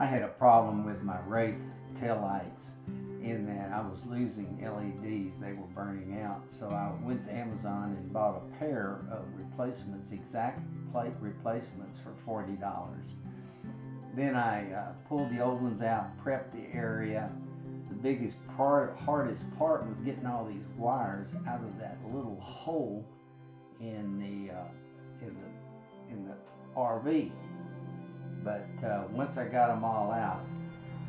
I had a problem with my Wraith taillights in that I was losing LEDs. They were burning out. So I went to Amazon and bought a pair of replacements, exact plate replacements for $40. Then I pulled the old ones out, prepped the area. The biggest part, hardest part was getting all these wires out of that little hole in the RV. But once I got them all out,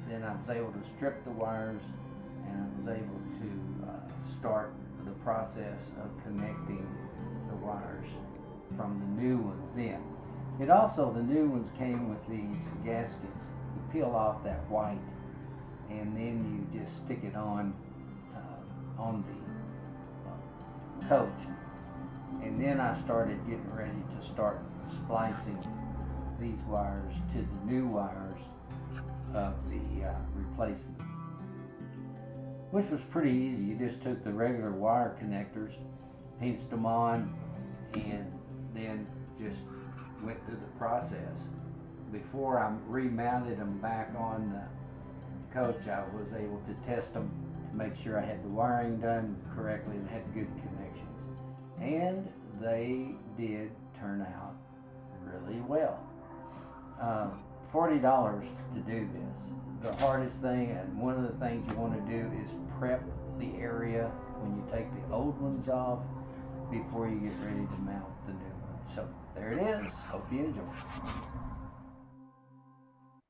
then I was able to strip the wires, and I was able to start the process of connecting the wires from the new ones in. It also, the new ones came with these gaskets. You peel off that white, and then you just stick it on the coach. And then I started getting ready to start splicing these wires to the new wires of the replacement, which was pretty easy. You just took the regular wire connectors, pinched them on, and then just went through the process. Before I remounted them back on the coach, I was able to test them to make sure I had the wiring done correctly and had good connections. And they did turn out really well. $40 to do this. The hardest thing, and one of the things you want to do, is prep the area when you take the old ones off before you get ready to mount the new ones. So there it is. Hope you enjoy.